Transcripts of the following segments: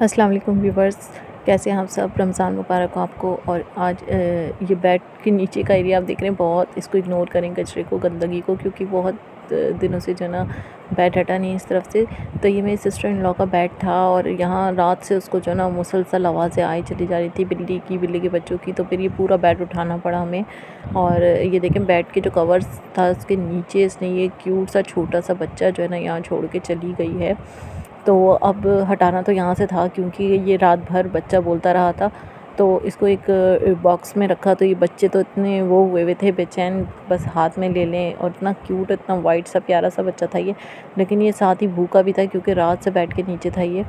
अस्सलाम वालेकुम व्यूवर्स, कैसे हैं आप सब। रमज़ान मुबारक हो आपको। और आज ये बेड के नीचे का एरिया आप देख रहे हैं, बहुत इसको इग्नोर करें, कचरे को, गंदगी को, क्योंकि बहुत दिनों से जो है ना बेड हटा नहीं इस तरफ से। तो ये मेरी सिस्टर इन लॉ का बेड था और यहाँ रात से उसको जो है ना मुसलसल आवाज़ें आई चली जा रही थी, बिल्ली के बच्चों की। तो फिर ये पूरा बेड उठाना पड़ा हमें। और ये देखें, बेड के जो कवर्स था उसके नीचे इसने ये क्यूट सा छोटा सा बच्चा जो है ना यहाँ छोड़ के चली गई है। तो अब हटाना तो यहाँ से था, क्योंकि ये रात भर बच्चा बोलता रहा था। तो इसको एक बॉक्स में रखा, तो ये बच्चे तो इतने वो हुए हुए थे बेचैन, बस हाथ में ले लें। और इतना क्यूट, इतना वाइट सा प्यारा सा बच्चा था ये। लेकिन ये साथ ही भूखा भी था, क्योंकि रात से बैठ के नीचे था ये।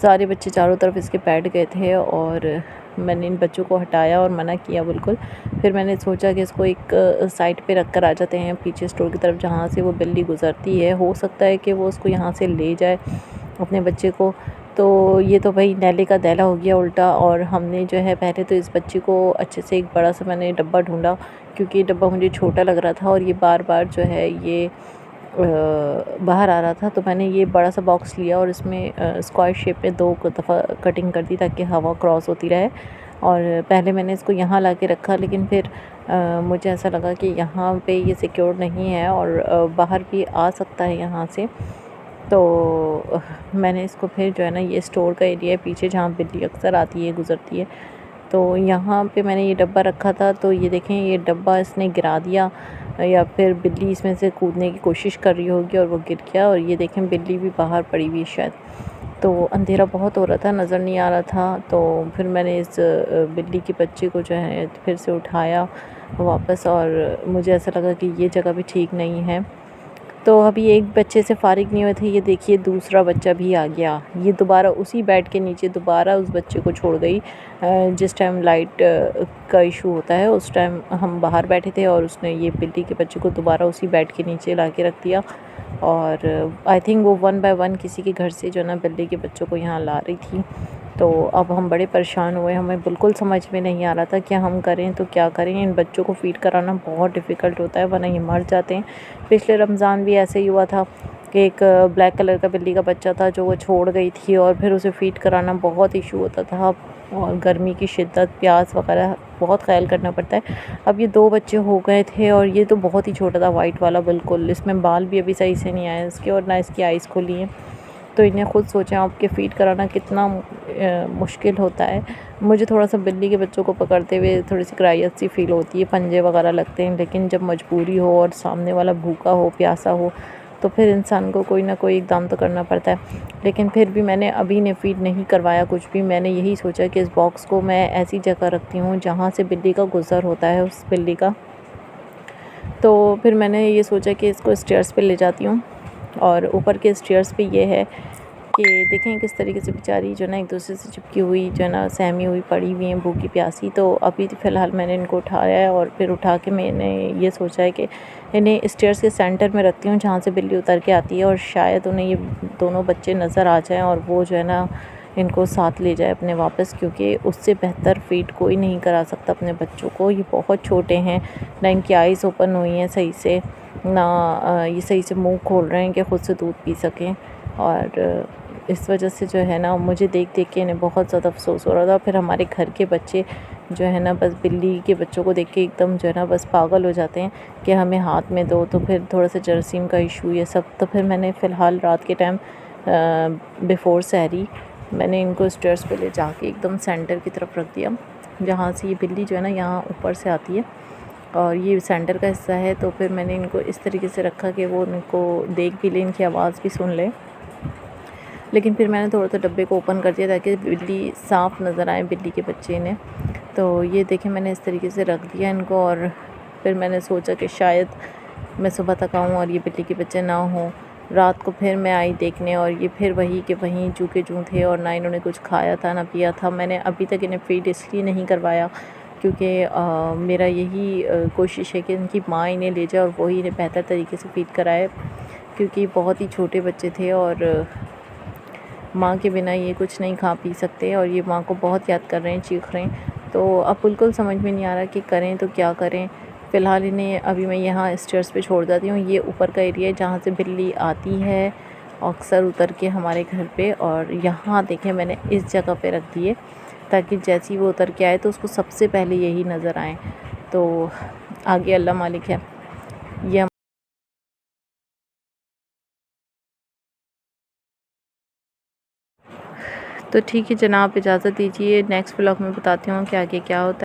सारे बच्चे चारों तरफ इसके बैठ गए थे और मैंने इन बच्चों को हटाया और मना किया बिल्कुल। फिर मैंने सोचा कि इसको एक साइड पे रख कर आ जाते हैं, पीछे स्टोर की तरफ, जहाँ से वो बिल्ली गुज़रती है। हो सकता है कि वो उसको यहाँ से ले जाए, अपने बच्चे को। तो ये तो भाई नैले का दैला हो गया उल्टा। और हमने जो है पहले तो इस बच्चे को अच्छे से एक बड़ा सा मैंने डब्बा ढूँढा, क्योंकि ये डब्बा मुझे छोटा लग रहा था और ये बार-बार जो है ये बाहर आ रहा था। तो मैंने ये बड़ा सा बॉक्स लिया और इसमें स्क्वायर शेप में 2 दफ़ा कटिंग कर दी, ताकि हवा क्रॉस होती रहे। और पहले मैंने इसको यहाँ ला के रखा, लेकिन फिर मुझे ऐसा लगा कि यहाँ पे ये सिक्योर नहीं है और बाहर भी आ सकता है यहाँ से। तो मैंने इसको फिर जो है ना, ये स्टोर का एरिया है पीछे, जहाँ बिल्ली अक्सर आती है, गुज़रती है। तो यहाँ पे मैंने ये डब्बा रखा था। तो ये देखें, ये डब्बा इसने गिरा दिया, या फिर बिल्ली इसमें से कूदने की कोशिश कर रही होगी और वो गिर गया। और ये देखें, बिल्ली भी बाहर पड़ी हुई है शायद। तो अंधेरा बहुत हो रहा था, नज़र नहीं आ रहा था। तो फिर मैंने इस बिल्ली के बच्चे को जो है फिर से उठाया वापस, और मुझे ऐसा लगा कि ये जगह भी ठीक नहीं है। तो अभी एक बच्चे से फ़ारिग नहीं हुए थे, ये देखिए दूसरा बच्चा भी आ गया। ये दोबारा उसी बेड के नीचे दोबारा उस बच्चे को छोड़ गई। जिस टाइम लाइट का इशू होता है उस टाइम हम बाहर बैठे थे, और उसने ये बिल्ली के बच्चे को दोबारा उसी बेड के नीचे ला के रख दिया। और आई थिंक वो 1 बाय 1 किसी के घर से जो है ना बिल्ली के बच्चों को यहाँ ला रही थी। तो अब हम बड़े परेशान हुए, हमें बिल्कुल समझ में नहीं आ रहा था कि हम करें तो क्या करें। इन बच्चों को फ़ीड कराना बहुत डिफ़िकल्ट होता है, वरना ये मर जाते हैं। पिछले रमज़ान भी ऐसे ही हुआ था कि एक ब्लैक कलर का बिल्ली का बच्चा था जो वो छोड़ गई थी, और फिर उसे फ़ीड कराना बहुत इशू होता था। और गर्मी की शिद्दत, प्यास वगैरह बहुत ख़याल करना पड़ता है। अब ये 2 बच्चे हो गए थे, और ये तो बहुत ही छोटा था, वाइट वाला बिल्कुल। इसमें बाल भी अभी सही से नहीं आए इसके, और ना इसकी आइज़ खुली हैं। तो इन्हें खुद सोचें आपके फ़ीड कराना कितना मुश्किल होता है। मुझे थोड़ा-सा बिल्ली के बच्चों को पकड़ते हुए थोड़ी-सी कराहियत सी फ़ील होती है, पंजे वगैरह लगते हैं। लेकिन जब मजबूरी हो और सामने वाला भूखा हो, प्यासा हो, तो फिर इंसान को कोई ना कोई इक़दाम तो करना पड़ता है। लेकिन फिर भी मैंने अभी ने फ़ीड नहीं करवाया कुछ भी। मैंने यही सोचा कि इस बॉक्स को मैं ऐसी जगह रखती हूँ जहाँ से बिल्ली का गुज़र होता है, उस बिल्ली का। तो फिर मैंने ये सोचा कि इसको स्टेयर्स पे ले जाती हूँ। और ऊपर के स्टेयर्स पे ये है कि देखें किस तरीके से बेचारी जो है ना एक दूसरे से चिपकी हुई, जो है ना सहमी हुई पड़ी हुई हैं, भूखी प्यासी। तो अभी फ़िलहाल मैंने इनको उठाया है, और फिर उठा के मैंने ये सोचा है कि इन्हें स्टेयर्स के सेंटर में रखती हूँ, जहाँ से बिल्ली उतर के आती है। और शायद उन्हें ये दोनों बच्चे नज़र आ जाएँ, और वो जो है ना इनको साथ ले जाए अपने वापस, क्योंकि उससे बेहतर फ़ीड कोई नहीं करा सकता अपने बच्चों को। ये बहुत छोटे हैं, ना इनकी आइज़ ओपन हुई हैं सही से, ना ये सही से मुँह खोल रहे हैं कि ख़ुद से दूध पी सकें। और इस वजह से जो है ना मुझे देख के इन्हें बहुत ज़्यादा अफ़सोस हो रहा था। फिर हमारे घर के बच्चे जो है ना बस बिल्ली के बच्चों को देख के एकदम जो है ना बस पागल हो जाते हैं कि हमें हाथ में दो। तो फिर थोड़ा सा जरासीम का इशू ये सब। तो फिर मैंने फ़िलहाल रात के टाइम बिफ़ोर सहरी मैंने इनको स्टेयर्स पे ले जाके एकदम सेंटर की तरफ रख दिया, जहाँ से ये बिल्ली जो है ना यहाँ ऊपर से आती है, और ये सेंटर का हिस्सा है। तो फिर मैंने इनको इस तरीके से रखा कि वो इनको देख भी लें, इनकी आवाज़ भी सुन लें। लेकिन फिर मैंने थोड़ा-सा डब्बे को ओपन कर दिया, ताकि बिल्ली साफ़ नज़र आए, बिल्ली के बच्चे इन्हें। तो ये देखें, मैंने इस तरीके से रख दिया इनको। और फिर मैंने सोचा कि शायद मैं सुबह तक आऊँ और ये बिल्ली के बच्चे ना हों। रात को फिर मैं आई देखने, और ये फिर वही के वहीं जू के जूँ थे, और ना इन्होंने कुछ खाया था ना पिया था। मैंने अभी तक इन्हें फ़ीड इसलिए नहीं करवाया क्योंकि मेरा यही कोशिश है कि इनकी माँ इन्हें ले जाए और वही इन्हें बेहतर तरीके से फ़ीड कराए, क्योंकि बहुत ही छोटे बच्चे थे और माँ के बिना ये कुछ नहीं खा पी सकते, और ये माँ को बहुत याद कर रहे हैं, चीख रहे हैं। तो अब बिल्कुल समझ में नहीं आ रहा कि करें तो क्या करें। फ़िलहाल इन्हें अभी मैं यहाँ स्टेयर्स पे छोड़ देती हूँ। ये ऊपर का एरिया है जहाँ से बिल्ली आती है अक्सर उतर के हमारे घर पे। और यहाँ देखें मैंने इस जगह पे रख दिए ताकि जैसे ही वो उतर के आए तो उसको सबसे पहले यही नज़र आए। तो आगे अल्लाह मालिक है। ये तो ठीक है जनाब, इजाज़त दीजिए, नेक्स्ट व्लॉग में बताती हूँ कि आगे क्या होता है।